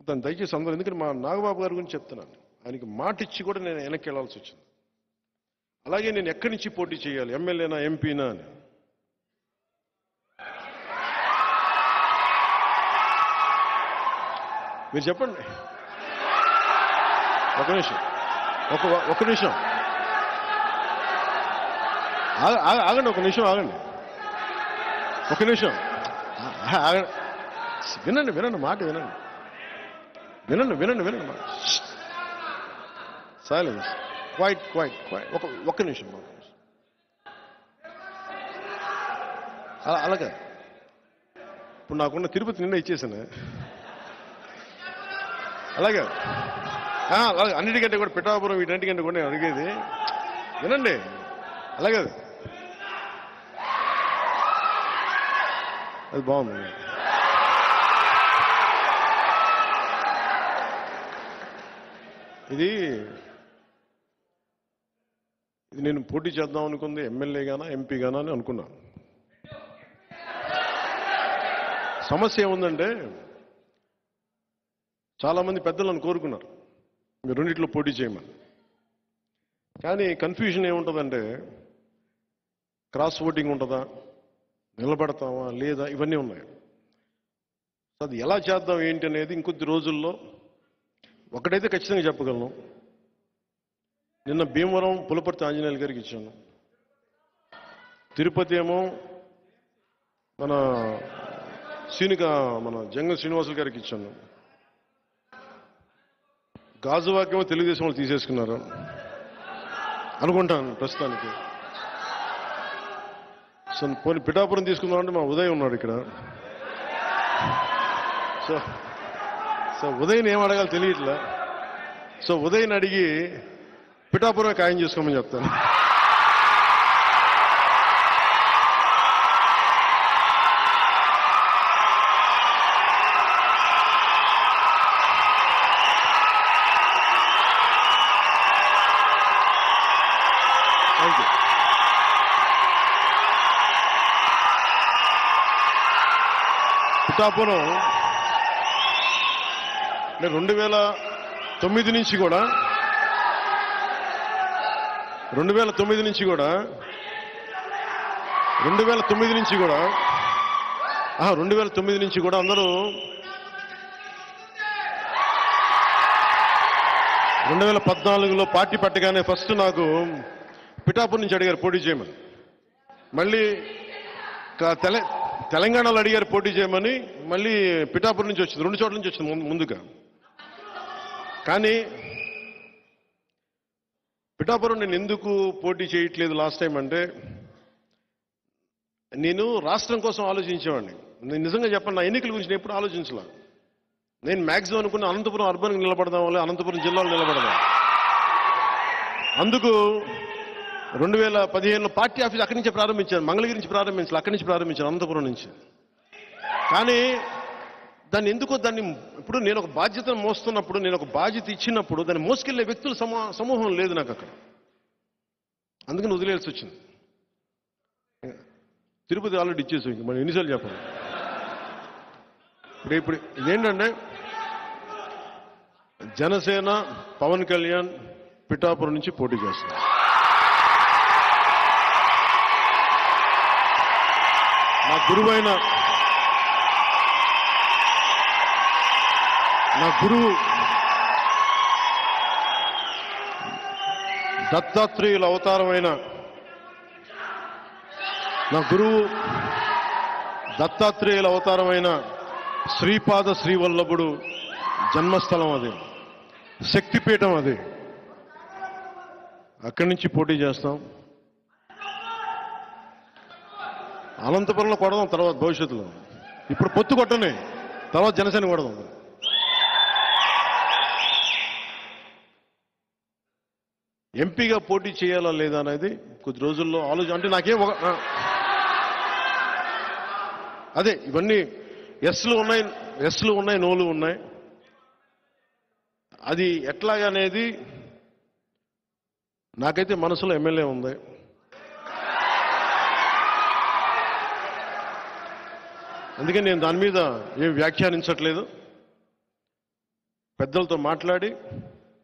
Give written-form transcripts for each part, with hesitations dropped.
దాన్ని దయచేసి అందరూ, ఎందుకంటే మా నాగబాబు గారి గురించి చెప్తున్నాను, ఆయనకి మాట ఇచ్చి కూడా నేను వెనక్కి వెళ్లాల్సి వచ్చింది. అలాగే నేను ఎక్కడి నుంచి పోటీ చేయాలి, ఎమ్మెల్యేనా ఎంపీనా అని. మీరు చెప్పండి. ఒక నిమిషం, ఒక నిమిషం ఆగండి, ఒక నిమిషం ఆగండి, ఒక నిమిషం ఆగండి. వినండి మాట వినండి మాట. Silence, quiet. ఒక్క నిమిషం. అలాగే ఇప్పుడు నాకున్న తిరుపతి నిన్న ఇచ్చేసాను. అలాగే అన్నిటికంటే కూడా పిఠాపురం వీటన్నిటికంటే కూడా నేను అడిగేది వినండి. అలాగే అది బాగుంది. ఇది నేను పోటీ చేద్దాం అనుకుంది ఎమ్మెల్యేగానా ఎంపీగానా అని అనుకున్నాను. సమస్య ఏముందంటే చాలామంది పెద్దలు నన్ను కోరుకున్నారు మీరు రెండిట్లో పోటీ చేయమని. కానీ కన్ఫ్యూజన్ ఏముంటుందంటే క్రాస్ ఓటింగ్ ఉంటుందా, నిలబడతామా లేదా, ఇవన్నీ ఉన్నాయి. అది ఎలా చేద్దాం ఏంటి అనేది ఇంకొద్ది రోజుల్లో ఒకటైతే ఖచ్చితంగా చెప్పగలను. నిన్న భీమవరం పులపర్తి ఆంజనేయులు గారికి ఇచ్చాను, తిరుపతి ఏమో మన జంగం శ్రీనివాసులు గారికి ఇచ్చాను, గాజువాకేమో తెలుగుదేశం వాళ్ళు తీసేసుకున్నారు అనుకుంటాను ప్రస్తుతానికి. సో పోనీ పిఠాపురం తీసుకుందామంటే మా ఉదయ్ ఉన్నాడు ఇక్కడ. సో ఉదయ్ని ఏం అడగాలో తెలియట్లే. సో ఉదయ్ని అడిగి పిఠాపురం ఖాయం చేసుకోమని చెప్తాను. పిఠాపురం 2009 నుంచి కూడా 2009 నుంచి కూడా 2009 నుంచి కూడా అందరూ 2014లో పార్టీ పట్టగానే ఫస్ట్ నాకు పిఠాపురం నుంచి అడిగారు పోటీ చేయమని. మళ్ళీ తెలంగాణలో అడిగారు పోటీ చేయమని, మళ్ళీ పిఠాపురం నుంచి వచ్చింది, 2 చోట్ల నుంచి వచ్చింది ముందుగా. కానీ పిఠాపురం నేను ఎందుకు పోటీ చేయట్లేదు లాస్ట్ టైం అంటే, నేను రాష్ట్రం కోసం ఆలోచించేవాడిని. నేను నిజంగా చెప్పండి, నా ఎన్నికల గురించి నేను ఎప్పుడు ఆలోచించలే. నేను మ్యాక్సిమం అనుకున్న అనంతపురం అర్బన్ నిలబడదాం, అనంతపురం జిల్లాలో నిలబడదాం. అందుకు 2015లో పార్టీ ఆఫీస్ అక్కడి నుంచే ప్రారంభించాను, మంగళగిరి నుంచి ప్రారంభించాలి, అక్కడి నుంచి ప్రారంభించాను, అనంతపురం నుంచి. కానీ దాన్ని ఇప్పుడు నేను ఒక బాధ్యతను మోస్తున్నప్పుడు, నేను ఒక బాధ్యత ఇచ్చినప్పుడు దాన్ని మోసుకెళ్లే వ్యక్తుల సమూహం లేదు నాకు అక్కడ. అందుకని వదిలేయాల్సి వచ్చింది. తిరుపతి ఆల్రెడీ ఇచ్చేసాం, ఇంక మనం ఎన్నిసార్లు చెప్పాలి. ఇప్పుడు ఇదేంటంటే జనసేన పవన్ కళ్యాణ్ పిఠాపురం నుంచి పోటీ చేస్తున్నారు. నా గురువు దత్తాత్రేయుల అవతారమైన శ్రీపాద శ్రీవల్లభుడు జన్మస్థలం అది, శక్తిపీఠం అది. అక్కడి నుంచి పోటీ చేస్తాం. అనంతపురంలో కొడదాం తర్వాత భవిష్యత్తులో. ఇప్పుడు పొత్తు కొట్టనే, తర్వాత జనసేన కొడదాం. ఎంపీగా పోటీ చేయాలా లేదా అనేది కొద్ది రోజుల్లో అంటే నాకేం అదే ఇవన్నీ ఎస్లు ఉన్నాయి, నోలు ఉన్నాయి. అది ఎట్లాగా అనేది నాకైతే మనసులో ఎమ్మెల్యే ఉంది. అందుకని నేను దాని మీద ఏం వ్యాఖ్యానించట్లేదు. పెద్దలతో మాట్లాడి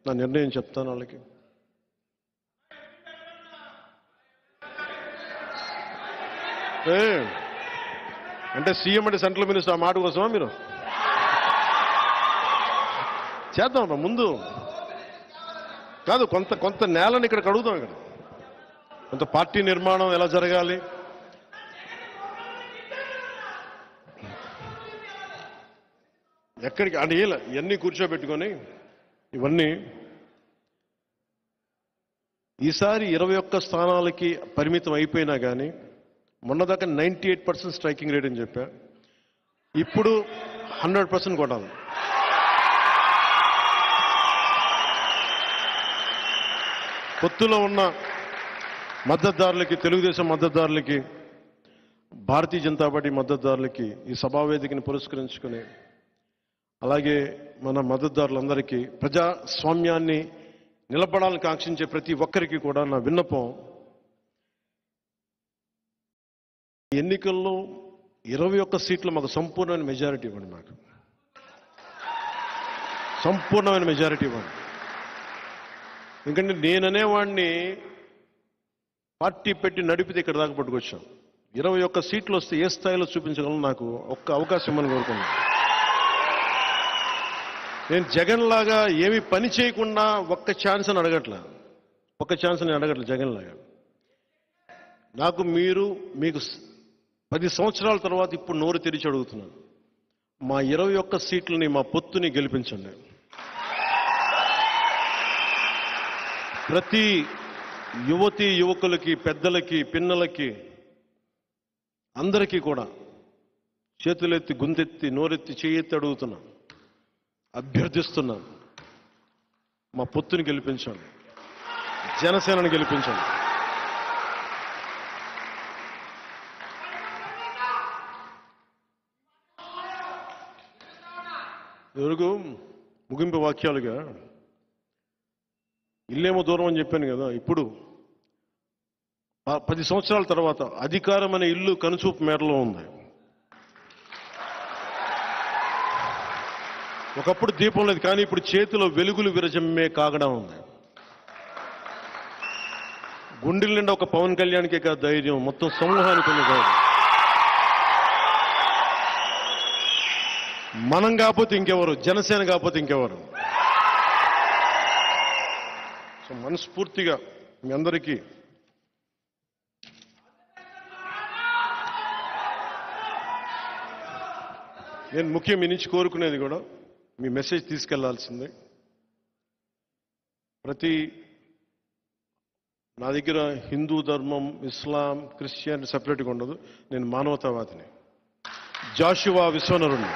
నా నిర్ణయం చెప్తాను వాళ్ళకి. అంటే సీఎం అంటే సెంట్రల్ మినిస్టర్ ఆ మాట కోసమా మీరు? చేద్దాం ముందు కాదు, కొంత నేలని ఇక్కడ కడుగుదాం. ఇక్కడ కొంత పార్టీ నిర్మాణం ఎలా జరగాలి, ఎక్కడికి అంటే ఇవన్నీ కూర్చోబెట్టుకొని ఇవన్నీ ఈసారి 21 స్థానాలకి పరిమితం అయిపోయినా కానీ మొన్నదాకా 98% స్ట్రైకింగ్ రేట్ అని చెప్పా. ఇప్పుడు 100% కొట్టాలి. పొత్తులో ఉన్న మద్దతుదారులకి, తెలుగుదేశం మద్దతుదారులకి, భారతీయ జనతా పార్టీ మద్దతుదారులకి ఈ సభావేదికని పురస్కరించుకుని, అలాగే మన మద్దతుదారులందరికీ, ప్రజాస్వామ్యాన్ని నిలబడాలని కాంక్షించే ప్రతి ఒక్కరికి కూడా నా విన్నపం, ఎన్నికల్లో 21 సీట్లు మాకు సంపూర్ణమైన మెజారిటీ ఇవ్వండి. మాకు సంపూర్ణమైన మెజారిటీ ఇవ్వండి. ఎందుకంటే నేననేవాడిని పార్టీ పెట్టి నడిపితే ఇక్కడ దాకా పట్టుకొచ్చాం. 21 సీట్లు వస్తే ఏ స్థాయిలో చూపించగలను నాకు ఒక్క అవకాశం అని కోరుకున్నాను. నేను జగన్ లాగా ఏమి పని చేయకుండా ఒక్క ఛాన్స్ అని అడగట్లా, జగన్ లాగా. నాకు మీకు 10 సంవత్సరాల తర్వాత ఇప్పుడు నోరు తెరిచి అడుగుతున్నాను, మా 21 సీట్లని, మా పొత్తుని గెలిపించండి. ప్రతి యువతి యువకులకి, పెద్దలకి, పిన్నలకి, అందరికీ కూడా చేతులెత్తి, గుంతెత్తి, నోరెత్తి, చేయెత్తి అడుగుతున్నా, అభ్యర్థిస్తున్నాను, మా పొత్తుని గెలిపించండి, జనసేనని గెలిపించండి. ఎవరికి ముగింపు వాక్యాలుగా ఇల్లేమో దూరం అని చెప్పాను కదా. ఇప్పుడు 10 సంవత్సరాల తర్వాత అధికారం అనే ఇల్లు కనుచూపు మేరలో ఉంది. ఒకప్పుడు దీపం లేదు, కానీ ఇప్పుడు చేతిలో వెలుగులు విరజమ్మే కాగడం ఉంది. గుండెల నిండా ఒక పవన్ కళ్యాణ్కే కాదు ధైర్యం, మొత్తం సమూహానికి ఉంది ధైర్యం. మనం కాకపోతే ఇంకెవరు, జనసేన కాకపోతే ఇంకెవరు. సో మనస్ఫూర్తిగా మీ అందరికీ నేను ముఖ్యం నుంచి కోరుకునేది కూడా, మీ మెసేజ్ తీసుకెళ్లాల్సిందే. నా దగ్గర హిందూ ధర్మం, ఇస్లాం, క్రిస్టియన్ సెపరేట్గా ఉండదు. నేను మానవతావాదిని, జాషువా విశ్వనరుణ్ణి.